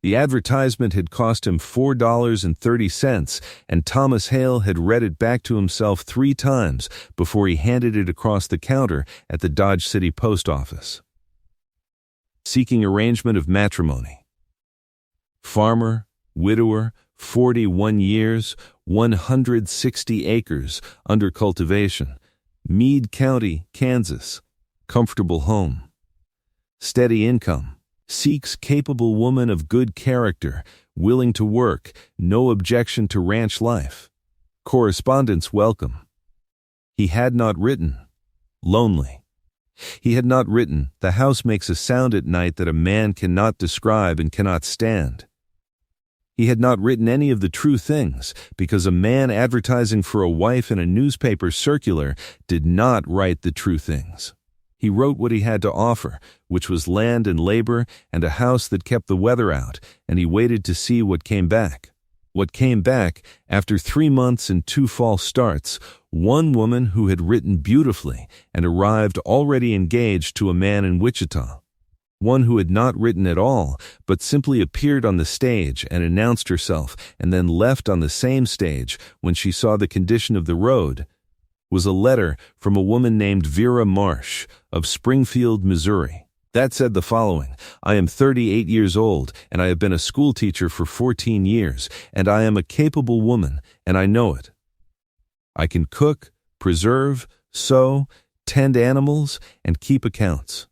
The advertisement had cost him $4.30, and Thomas Hale had read it back to himself 3 times before he handed it across the counter at the Dodge City post office. Seeking arrangement of matrimony. Farmer, widower, 41 years, 160 acres, under cultivation, Meade County, Kansas. Comfortable home. Steady income. Seeks capable woman of good character, willing to work, no objection to ranch life. Correspondence welcome. He had not written. Lonely. He had not written, the house makes a sound at night that a man cannot describe and cannot stand. He had not written any of the true things, because a man advertising for a wife in a newspaper circular did not write the true things. He wrote what he had to offer, which was land and labor and a house that kept the weather out, and he waited to see what came back. What came back, after 3 months and 2 false starts, one woman who had written beautifully and arrived already engaged to a man in Wichita. One who had not written at all, but simply appeared on the stage and announced herself and then left on the same stage when she saw the condition of the road, was a letter from a woman named Vera Marsh of Springfield, Missouri. That said the following: I am 38 years old, and I have been a school teacher for 14 years, and I am a capable woman, and I know it. I can cook, preserve, sew, tend animals, and keep accounts.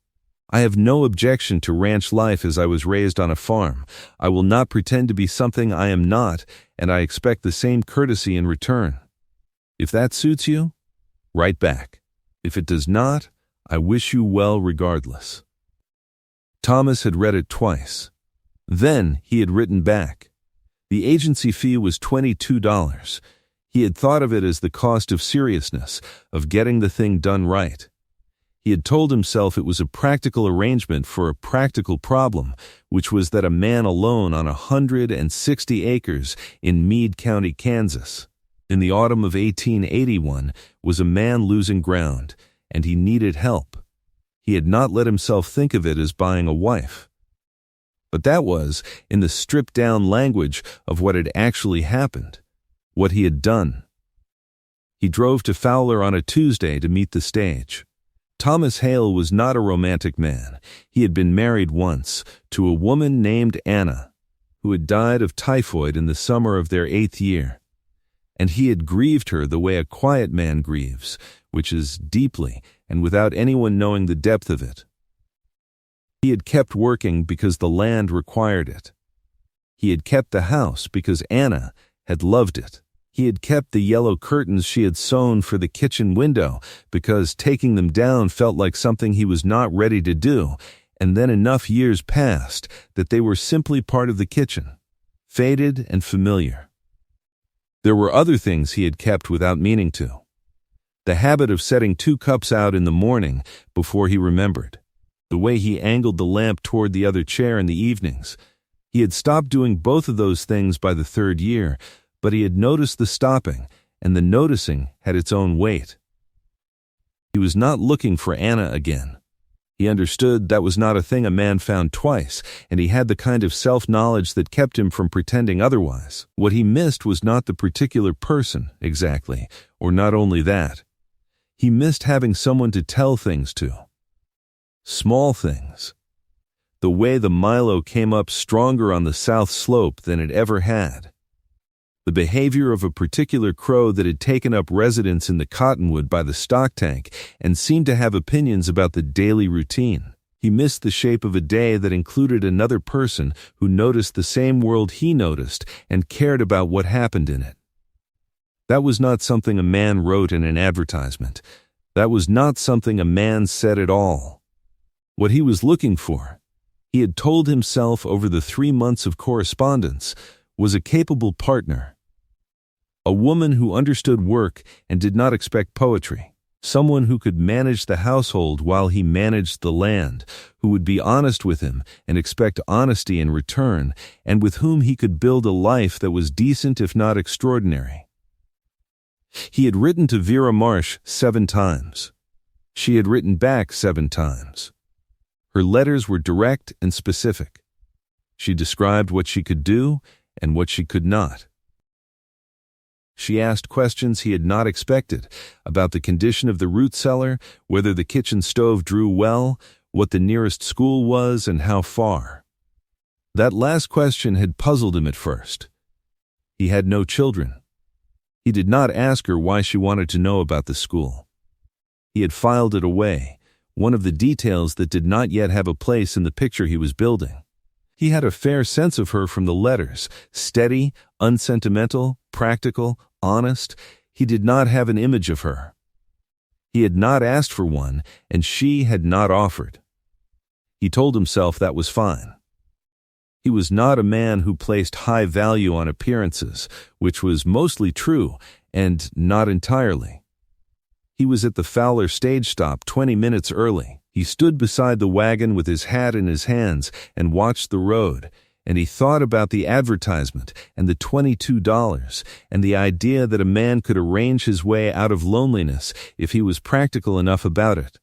I have no objection to ranch life as I was raised on a farm. I will not pretend to be something I am not, and I expect the same courtesy in return. If that suits you, write back. If it does not, I wish you well regardless. Thomas had read it twice. Then he had written back. The agency fee was $22. He had thought of it as the cost of seriousness, of getting the thing done right. He had told himself it was a practical arrangement for a practical problem, which was that a man alone on 160 acres in Meade County, Kansas, in the autumn of 1881, was a man losing ground, and he needed help. He had not let himself think of it as buying a wife. But that was, in the stripped-down language of what had actually happened, what he had done. He drove to Fowler on a Tuesday to meet the stage. Thomas Hale was not a romantic man. He had been married once to a woman named Anna, who had died of typhoid in the summer of their 8th year. And he had grieved her the way a quiet man grieves, which is deeply and without anyone knowing the depth of it. He had kept working because the land required it. He had kept the house because Anna had loved it. He had kept the yellow curtains she had sewn for the kitchen window because taking them down felt like something he was not ready to do, and then enough years passed that they were simply part of the kitchen, faded and familiar. There were other things he had kept without meaning to. The habit of setting 2 cups out in the morning before he remembered. The way he angled the lamp toward the other chair in the evenings. He had stopped doing both of those things by the 3rd year, but he had noticed the stopping, and the noticing had its own weight. He was not looking for Anna again. He understood that was not a thing a man found twice, and he had the kind of self-knowledge that kept him from pretending otherwise. What he missed was not the particular person, exactly, or not only that. He missed having someone to tell things to. Small things. The way the Milo came up stronger on the south slope than it ever had. The behavior of a particular crow that had taken up residence in the cottonwood by the stock tank and seemed to have opinions about the daily routine. He missed the shape of a day that included another person who noticed the same world he noticed and cared about what happened in it. That was not something a man wrote in an advertisement. That was not something a man said at all. What he was looking for, he had told himself over the 3 months of correspondence, was a capable partner. A woman who understood work and did not expect poetry. Someone who could manage the household while he managed the land, who would be honest with him and expect honesty in return, and with whom he could build a life that was decent if not extraordinary. He had written to Vera Marsh 7 times. She had written back 7 times. Her letters were direct and specific. She described what she could do and what she could not. She asked questions he had not expected about the condition of the root cellar, whether the kitchen stove drew well, what the nearest school was, and how far. That last question had puzzled him at first. He had no children. He did not ask her why she wanted to know about the school. He had filed it away, one of the details that did not yet have a place in the picture he was building. He had a fair sense of her from the letters, steady, unsentimental, practical, honest. He did not have an image of her. He had not asked for one, and she had not offered. He told himself that was fine. He was not a man who placed high value on appearances, which was mostly true, and not entirely. He was at the Fowler stage stop 20 minutes early. He stood beside the wagon with his hat in his hands and watched the road, and he thought about the advertisement and the $22 and the idea that a man could arrange his way out of loneliness if he was practical enough about it.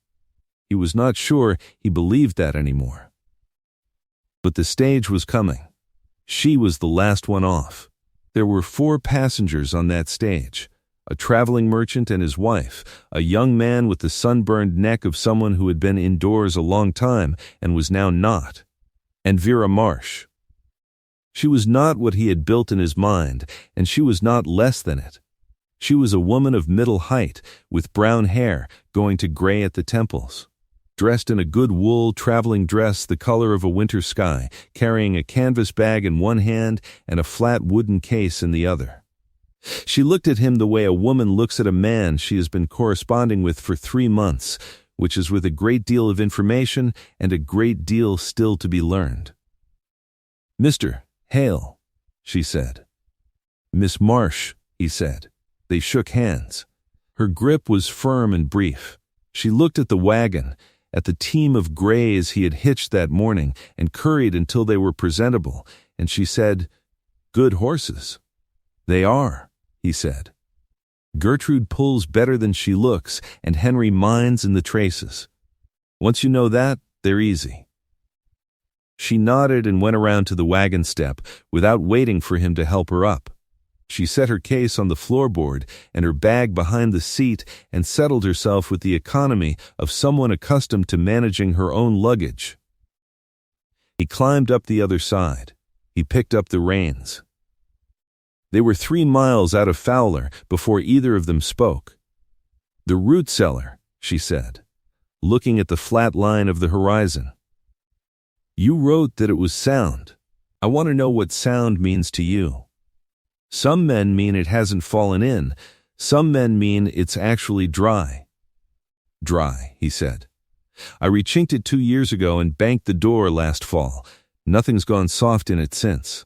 He was not sure he believed that anymore. But the stage was coming. She was the last one off. There were 4 passengers on that stage. A traveling merchant and his wife, a young man with the sunburned neck of someone who had been indoors a long time and was now not, and Vera Marsh. She was not what he had built in his mind, and she was not less than it. She was a woman of middle height, with brown hair going to gray at the temples, dressed in a good wool traveling dress the color of a winter sky, carrying a canvas bag in one hand and a flat wooden case in the other. She looked at him the way a woman looks at a man she has been corresponding with for 3 months, which is with a great deal of information and a great deal still to be learned. "Mr. Hale," she said. "Miss Marsh," he said. They shook hands. Her grip was firm and brief. She looked at the wagon, at the team of grays he had hitched that morning and curried until they were presentable, and she said, "Good horses." "They are," he said. "Gertrude pulls better than she looks, and Henry minds in the traces. Once you know that, they're easy." She nodded and went around to the wagon step without waiting for him to help her up. She set her case on the floorboard and her bag behind the seat and settled herself with the economy of someone accustomed to managing her own luggage. He climbed up the other side. He picked up the reins. They were 3 miles out of Fowler before either of them spoke. "The root cellar," she said, looking at the flat line of the horizon. "You wrote that it was sound. I want to know what sound means to you. Some men mean it hasn't fallen in. Some men mean it's actually dry." "Dry," he said. "I rechinked it 2 years ago and banked the door last fall. Nothing's gone soft in it since."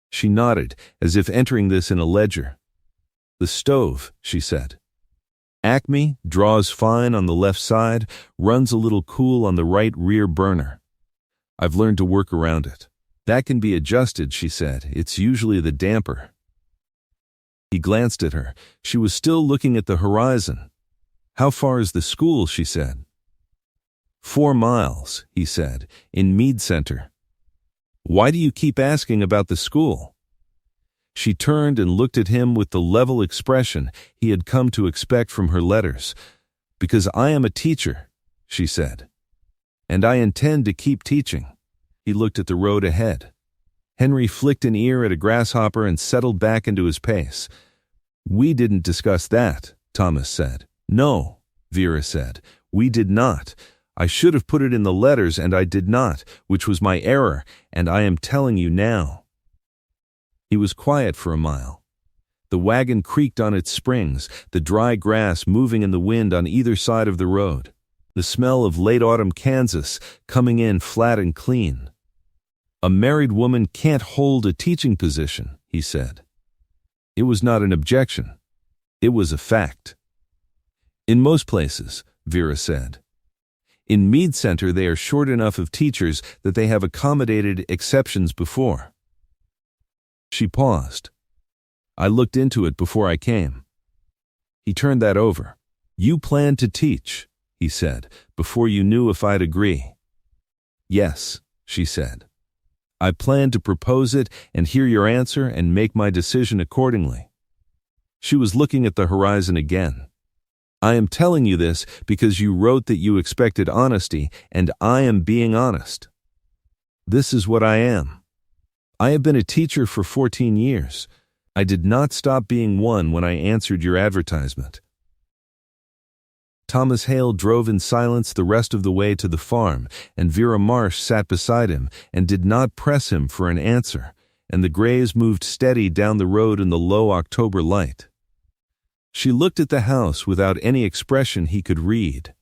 She nodded, as if entering this in a ledger. "The stove," she said. "Acme, draws fine on the left side, runs a little cool on the right rear burner. I've learned to work around it. That can be adjusted," she said. "It's usually the damper." He glanced at her. She was still looking at the horizon. "How far is the school?" she said. 4 miles, he said, in Mead Center. "Why do you keep asking about the school?" She turned and looked at him with the level expression he had come to expect from her letters. "Because I am a teacher," she said. "And I intend to keep teaching." He looked at the road ahead. Henry flicked an ear at a grasshopper and settled back into his pace. "We didn't discuss that," Thomas said. "No," Vera said. "We did not. I should have put it in the letters, and I did not, which was my error, and I am telling you now." He was quiet for a mile. The wagon creaked on its springs, the dry grass moving in the wind on either side of the road. The smell of late autumn Kansas coming in flat and clean. "A married woman can't hold a teaching position," he said. It was not an objection. It was a fact. "In most places," Vera said. "In Mead Center they are short enough of teachers that they have accommodated exceptions before." She paused. "I looked into it before I came." He turned that over. "You planned to teach," he said, "before you knew if I'd agree." "Yes," she said. I plan to propose it and hear your answer and make my decision accordingly." She was looking at the horizon again. "I am telling you this because you wrote that you expected honesty, and I am being honest. This is what I am. I have been a teacher for 14 years. I did not stop being one when I answered your advertisement." Thomas Hale drove in silence the rest of the way to the farm, and Vera Marsh sat beside him and did not press him for an answer, and the Grays moved steady down the road in the low October light. She looked at the house without any expression he could read.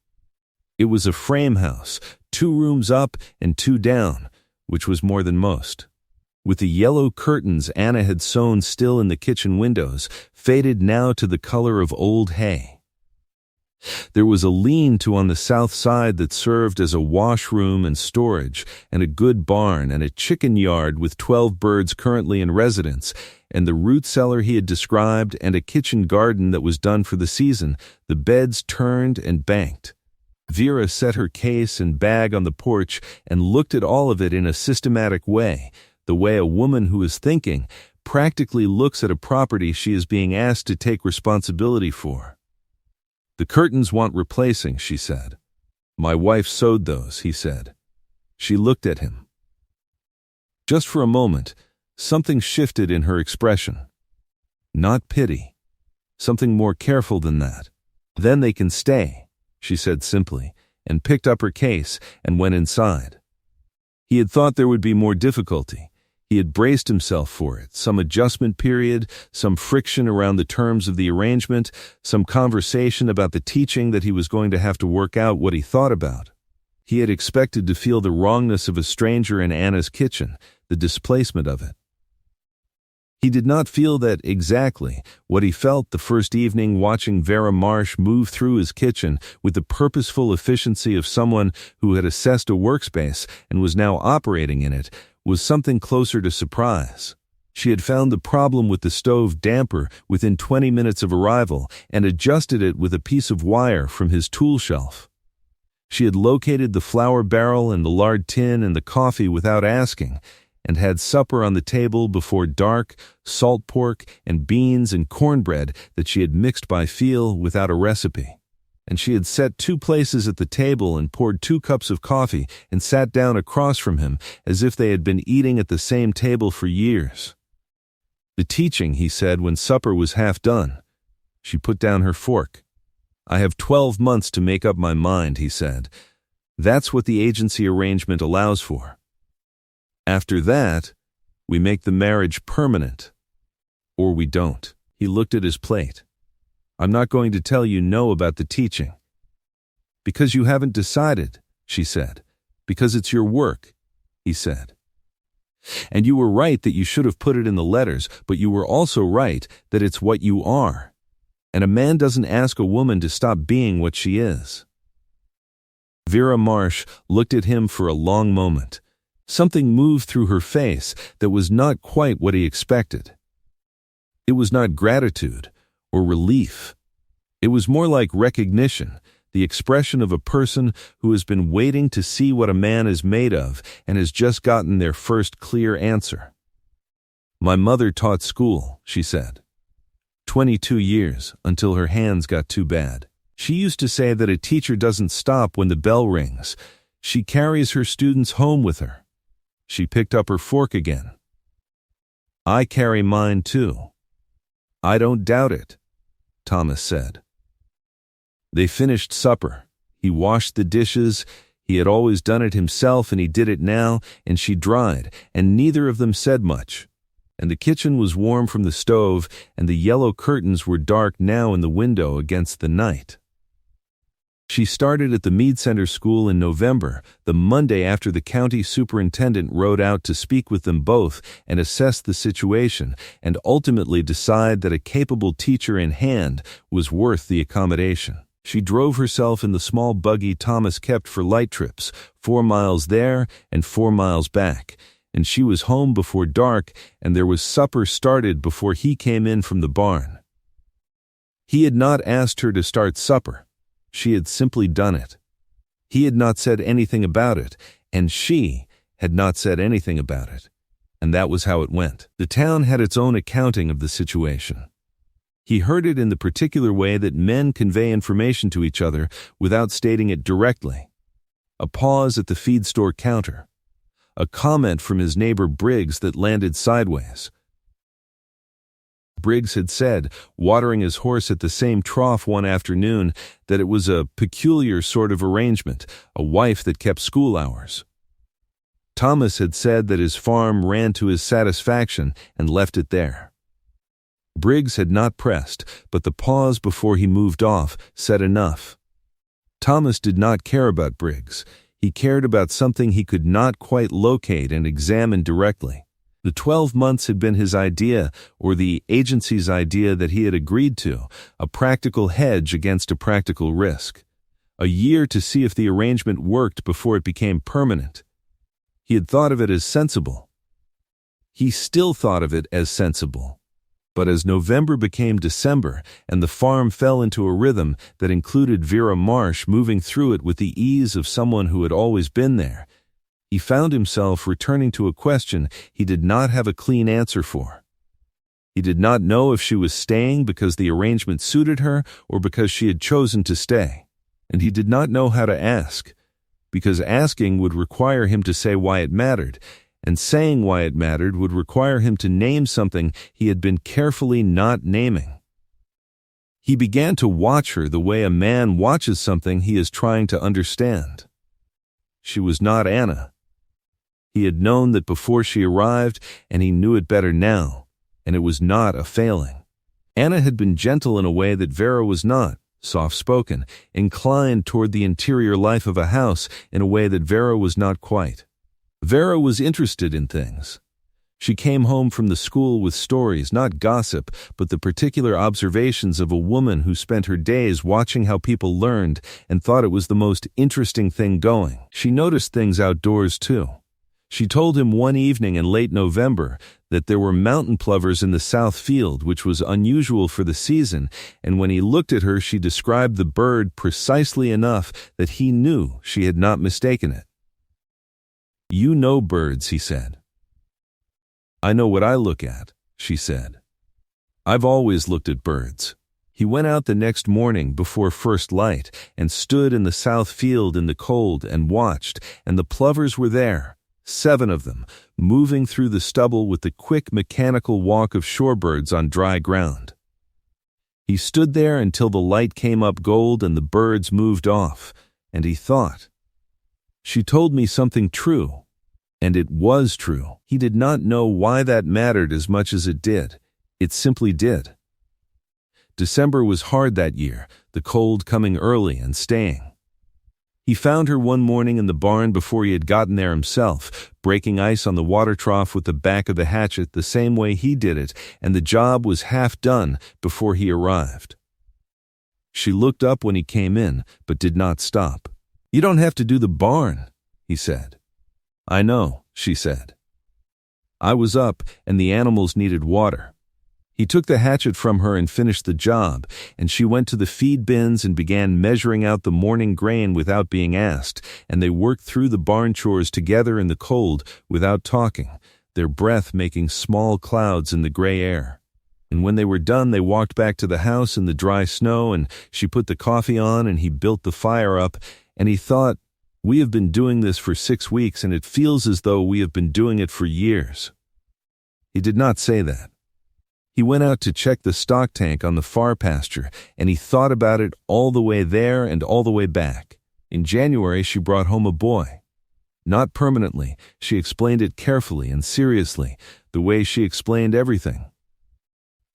It was a frame house, 2 rooms up and 2 down, which was more than most. With the yellow curtains Anna had sewn still in the kitchen windows, faded now to the color of old hay. There was a lean-to on the south side that served as a washroom and storage, and a good barn and a chicken yard with 12 birds currently in residence, and the root cellar he had described, and a kitchen garden that was done for the season, the beds turned and banked. Vera set her case and bag on the porch and looked at all of it in a systematic way, the way a woman who is thinking practically looks at a property she is being asked to take responsibility for. "The curtains want replacing," she said. "My wife sewed those," he said. She looked at him. Just for a moment, something shifted in her expression. Not pity. Something more careful than that. "Then they can stay," she said simply, and picked up her case and went inside. He had thought there would be more difficulty. He had braced himself for it, some adjustment period, some friction around the terms of the arrangement, some conversation about the teaching that he was going to have to work out what he thought about. He had expected to feel the wrongness of a stranger in Anna's kitchen, the displacement of it. He did not feel that exactly, what he felt the first evening watching Vera Marsh move through his kitchen with the purposeful efficiency of someone who had assessed a workspace and was now operating in it, was something closer to surprise. She had found the problem with the stove damper within 20 minutes of arrival and adjusted it with a piece of wire from his tool shelf. She had located the flour barrel and the lard tin and the coffee without asking, and had supper on the table before dark, salt pork and beans and cornbread that she had mixed by feel without a recipe. And she had set 2 places at the table and poured 2 cups of coffee and sat down across from him as if they had been eating at the same table for years. "The teaching," he said when supper was half done. She put down her fork. "I have 12 months to make up my mind," he said. "That's what the agency arrangement allows for. After that, we make the marriage permanent. Or we don't." He looked at his plate. "I'm not going to tell you no about the teaching." "Because you haven't decided," she said. "Because it's your work," he said. "And you were right that you should have put it in the letters, but you were also right that it's what you are. And a man doesn't ask a woman to stop being what she is." Vera Marsh looked at him for a long moment. Something moved through her face that was not quite what he expected. It was not gratitude or relief. It was more like recognition, the expression of a person who has been waiting to see what a man is made of and has just gotten their first clear answer. "My mother taught school," she said. 22 years, until her hands got too bad. She used to say that a teacher doesn't stop when the bell rings. She carries her students home with her. She picked up her fork again. "I carry mine too." "I don't doubt it," Thomas said. They finished supper. He washed the dishes. He had always done it himself, and he did it now, and she dried, and neither of them said much. And the kitchen was warm from the stove, and the yellow curtains were dark now in the window against the night. She started at the Mead Center School in November, the Monday after the county superintendent rode out to speak with them both and assess the situation and ultimately decide that a capable teacher in hand was worth the accommodation. She drove herself in the small buggy Thomas kept for light trips, 4 miles there and 4 miles back, and she was home before dark, and there was supper started before he came in from the barn. He had not asked her to start supper. She had simply done it. He had not said anything about it, and she, had not said anything about it, and that was how it went. The town had its own accounting of the situation. He heard it in the particular way that men convey information to each other without stating it directly. A pause at the feed store counter. A comment from his neighbor Briggs that landed sideways. Briggs had said, watering his horse at the same trough one afternoon, that it was a peculiar sort of arrangement, a wife that kept school hours. Thomas had said that his farm ran to his satisfaction and left it there. Briggs had not pressed, but the pause before he moved off said enough. Thomas did not care about Briggs. He cared about something he could not quite locate and examine directly. The 12 months had been his idea, or the agency's idea that he had agreed to, a practical hedge against a practical risk. A year to see if the arrangement worked before it became permanent. He had thought of it as sensible. He still thought of it as sensible. But as November became December and the farm fell into a rhythm that included Vera Marsh moving through it with the ease of someone who had always been there, he found himself returning to a question he did not have a clean answer for. He did not know if she was staying because the arrangement suited her or because she had chosen to stay, and he did not know how to ask, because asking would require him to say why it mattered, and saying why it mattered would require him to name something he had been carefully not naming. He began to watch her the way a man watches something he is trying to understand. She was not Anna. He had known that before she arrived, and he knew it better now, and it was not a failing. Anna had been gentle in a way that Vera was not, soft-spoken, inclined toward the interior life of a house in a way that Vera was not quite. Vera was interested in things. She came home from the school with stories, not gossip, but the particular observations of a woman who spent her days watching how people learned and thought it was the most interesting thing going. She noticed things outdoors, too. She told him one evening in late November that there were mountain plovers in the south field, which was unusual for the season, and when he looked at her, she described the bird precisely enough that he knew she had not mistaken it. "You know birds," he said. "I know what I look at," she said. "I've always looked at birds." He went out the next morning before first light and stood in the south field in the cold and watched, and the plovers were there, 7 of them, moving through the stubble with the quick mechanical walk of shorebirds on dry ground. He stood there until the light came up gold and the birds moved off, and he thought, "She told me something true." And it was true. He did not know why that mattered as much as it did. It simply did. December was hard that year, the cold coming early and staying. He found her one morning in the barn before he had gotten there himself, breaking ice on the water trough with the back of the hatchet the same way he did it, and the job was half done before he arrived. She looked up when he came in, but did not stop. "You don't have to do the barn," he said. "I know," she said. "I was up, and the animals needed water." He took the hatchet from her and finished the job, and she went to the feed bins and began measuring out the morning grain without being asked, and they worked through the barn chores together in the cold without talking, their breath making small clouds in the gray air. And when they were done, they walked back to the house in the dry snow, and she put the coffee on, and he built the fire up, and he thought, "We have been doing this for 6 weeks, and it feels as though we have been doing it for years." He did not say that. He went out to check the stock tank on the far pasture, and he thought about it all the way there and all the way back. In January, she brought home a boy. Not permanently, she explained it carefully and seriously, the way she explained everything.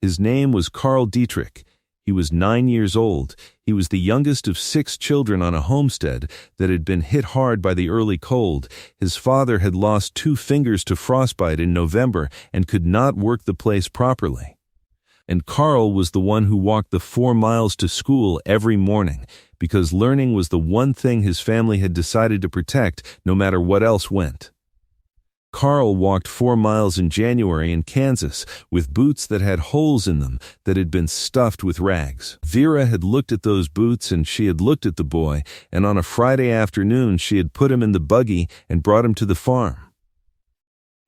His name was Carl Dietrich. He was 9 years old. He was the youngest of 6 children on a homestead that had been hit hard by the early cold. His father had lost 2 fingers to frostbite in November and could not work the place properly. And Carl was the one who walked the 4 miles to school every morning, because learning was the one thing his family had decided to protect no matter what else went. Carl walked 4 miles in January in Kansas with boots that had holes in them that had been stuffed with rags. Vera had looked at those boots and she had looked at the boy, and on a Friday afternoon she had put him in the buggy and brought him to the farm.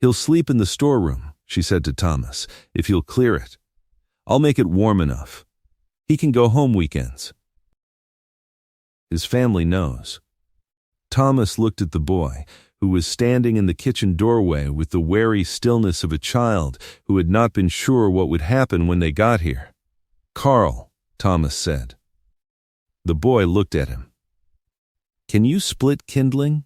"He'll sleep in the storeroom," she said to Thomas, "if you'll clear it. I'll make it warm enough. He can go home weekends. His family knows." Thomas looked at the boy, who was standing in the kitchen doorway with the wary stillness of a child who had not been sure what would happen when they got here. "Carl," Thomas said. The boy looked at him. "Can you split kindling?"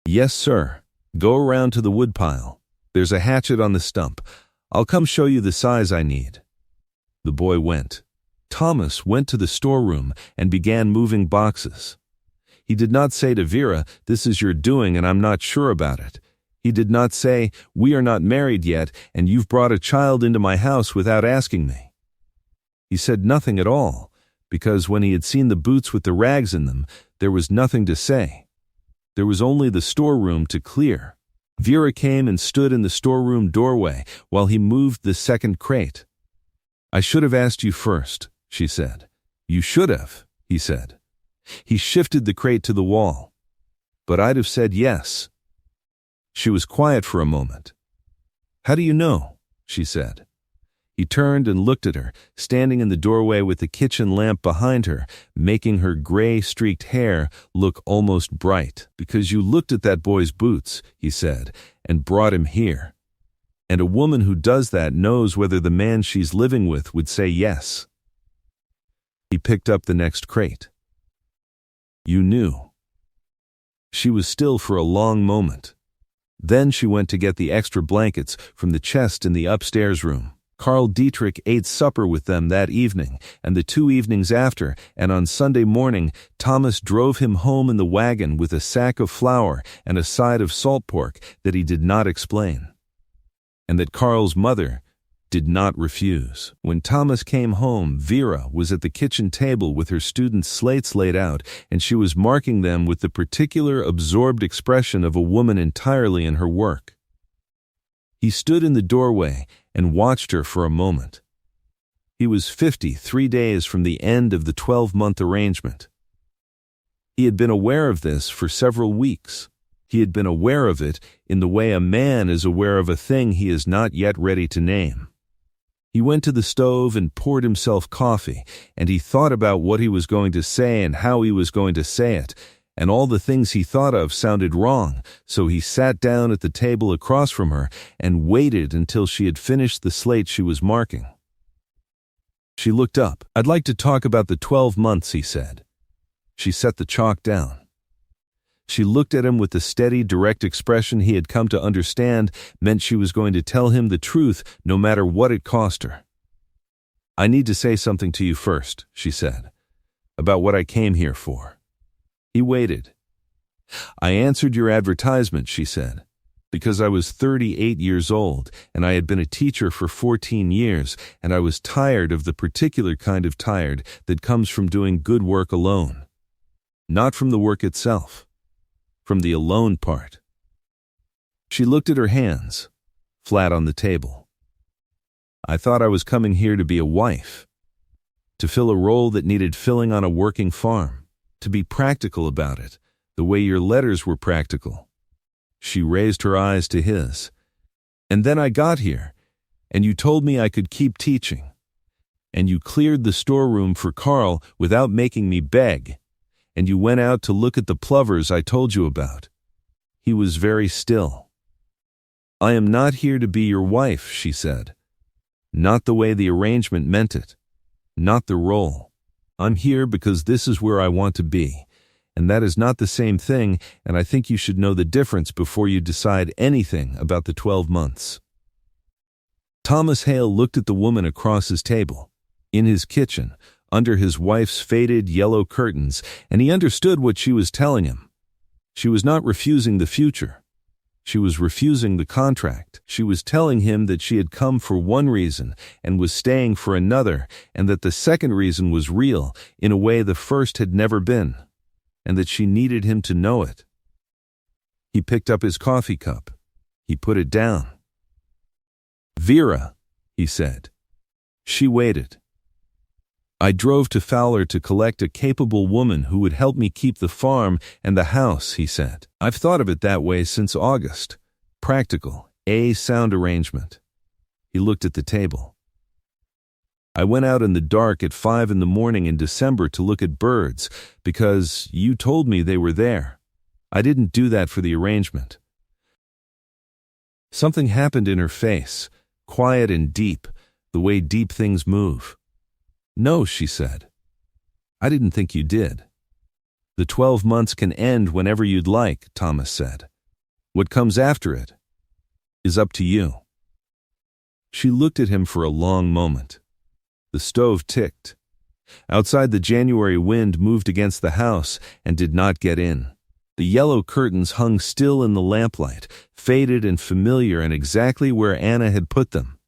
"Yes, sir. Go around to the woodpile. There's a hatchet on the stump. I'll come show you the size I need." The boy went. Thomas went to the storeroom and began moving boxes. He did not say to Vera, "This is your doing and I'm not sure about it." He did not say, "We are not married yet and you've brought a child into my house without asking me." He said nothing at all, because when he had seen the boots with the rags in them, there was nothing to say. There was only the storeroom to clear. Vera came and stood in the storeroom doorway while he moved the second crate. "I should have asked you first," she said. "You should have," he said. He shifted the crate to the wall. "But I'd have said yes." She was quiet for a moment. "How do you know?" she said. He turned and looked at her, standing in the doorway with the kitchen lamp behind her, making her gray-streaked hair look almost bright. "Because you looked at that boy's boots," he said, "and brought him here. And a woman who does that knows whether the man she's living with would say yes." He picked up the next crate. "You knew." She was still for a long moment. Then she went to get the extra blankets from the chest in the upstairs room. Carl Dietrich ate supper with them that evening, and the 2 evenings after, and on Sunday morning, Thomas drove him home in the wagon with a sack of flour and a side of salt pork that he did not explain, and that Carl's mother did not refuse. When Thomas came home, Vera was at the kitchen table with her students' slates laid out, and she was marking them with the particular absorbed expression of a woman entirely in her work. He stood in the doorway and watched her for a moment. He was 53 days from the end of the 12-month arrangement. He had been aware of this for several weeks. He had been aware of it in the way a man is aware of a thing he is not yet ready to name. He went to the stove and poured himself coffee, and he thought about what he was going to say and how he was going to say it, and all the things he thought of sounded wrong, so he sat down at the table across from her and waited until she had finished the slate she was marking. She looked up. "I'd like to talk about the 12 months, he said. She set the chalk down. She looked at him with the steady, direct expression he had come to understand meant she was going to tell him the truth no matter what it cost her. "I need to say something to you first," she said, "about what I came here for." He waited. "I answered your advertisement," she said, "because I was 38 years old, and I had been a teacher for 14 years, and I was tired of the particular kind of tired that comes from doing good work alone. Not from the work itself, from the alone part." She looked at her hands, flat on the table. "I thought I was coming here to be a wife, to fill a role that needed filling on a working farm. To be practical about it, the way your letters were practical." She raised her eyes to his. "And then I got here, and you told me I could keep teaching. And you cleared the storeroom for Carl without making me beg. And you went out to look at the plovers I told you about." He was very still. "I am not here to be your wife," she said. "Not the way the arrangement meant it. Not the role. I'm here because this is where I want to be, and that is not the same thing, and I think you should know the difference before you decide anything about the 12 months. Thomas Hale looked at the woman across his table, in his kitchen, under his wife's faded yellow curtains, and he understood what she was telling him. She was not refusing the future. She was refusing the contract. She was telling him that she had come for one reason and was staying for another, and that the second reason was real in a way the first had never been, and that she needed him to know it. He picked up his coffee cup. He put it down. "Vera," he said. She waited. "I drove to Fowler to collect a capable woman who would help me keep the farm and the house," he said. "I've thought of it that way since August. practical, sound arrangement. He looked at the table. I went out in the dark at 5 in the morning in December to look at birds because you told me they were there. I didn't do that for the arrangement. Something happened in her face, quiet and deep, the way deep things move. No, she said. I didn't think you did. The 12 months can end whenever you'd like, Thomas said. What comes after it is up to you. She looked at him for a long moment. The stove ticked. Outside, the January wind moved against the house and did not get in. The yellow curtains hung still in the lamplight, faded and familiar and exactly where Anna had put them,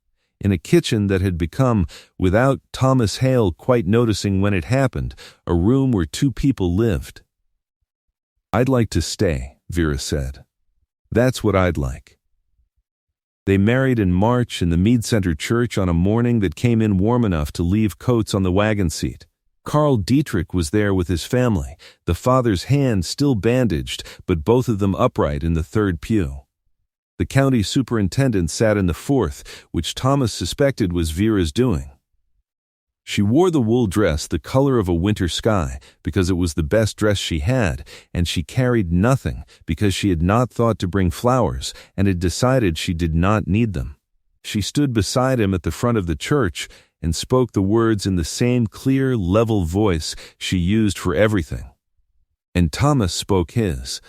in a kitchen that had become, without Thomas Hale quite noticing when it happened, a room where 2 people lived. I'd like to stay, Vera said. That's what I'd like. They married in March in the Mead Center Church on a morning that came in warm enough to leave coats on the wagon seat. Carl Dietrich was there with his family, the father's hand still bandaged, but both of them upright in the 3rd pew. The county superintendent sat in the 4th, which Thomas suspected was Vera's doing. She wore the wool dress the color of a winter sky because it was the best dress she had, and she carried nothing because she had not thought to bring flowers and had decided she did not need them. She stood beside him at the front of the church and spoke the words in the same clear, level voice she used for everything. And Thomas spoke his,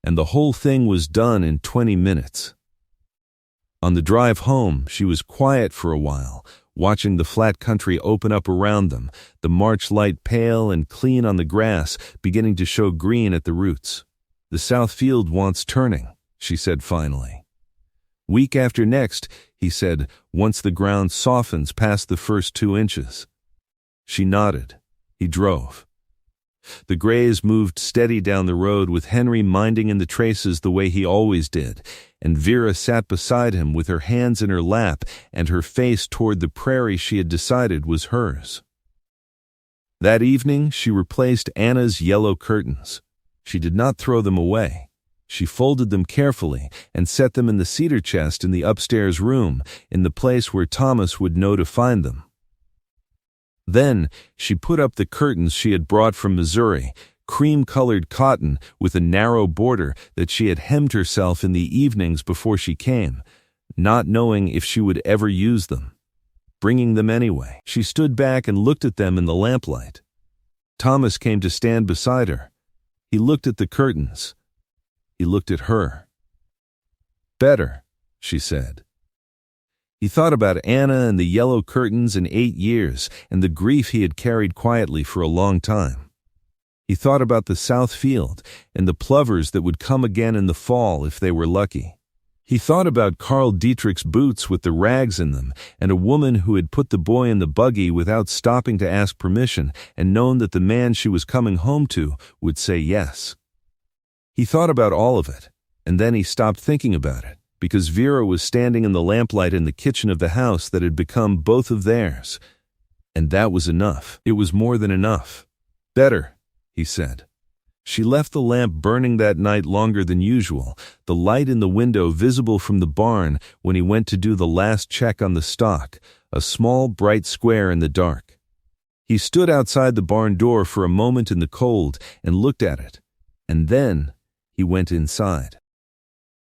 and the whole thing was done in 20 minutes. On the drive home, she was quiet for a while, watching the flat country open up around them, the March light pale and clean on the grass, beginning to show green at the roots. The south field wants turning, she said finally. Week after next, he said, once the ground softens past the first 2 inches. She nodded. He drove. The Grays moved steady down the road with Henry minding in the traces the way he always did, and Vera sat beside him with her hands in her lap and her face toward the prairie she had decided was hers. That evening, she replaced Anna's yellow curtains. She did not throw them away. She folded them carefully and set them in the cedar chest in the upstairs room, in the place where Thomas would know to find them. Then she put up the curtains she had brought from Missouri, cream-colored cotton with a narrow border that she had hemmed herself in the evenings before she came, not knowing if she would ever use them. Bringing them anyway, she stood back and looked at them in the lamplight. Thomas came to stand beside her. He looked at the curtains. He looked at her. Better, she said. He thought about Anna and the yellow curtains in 8 years and the grief he had carried quietly for a long time. He thought about the south field and the plovers that would come again in the fall if they were lucky. He thought about Carl Dietrich's boots with the rags in them and a woman who had put the boy in the buggy without stopping to ask permission and known that the man she was coming home to would say yes. He thought about all of it, and then he stopped thinking about it, because Vera was standing in the lamplight in the kitchen of the house that had become both of theirs. And that was enough. It was more than enough. Better, he said. She left the lamp burning that night longer than usual, the light in the window visible from the barn when he went to do the last check on the stock, a small bright square in the dark. He stood outside the barn door for a moment in the cold and looked at it, and then he went inside.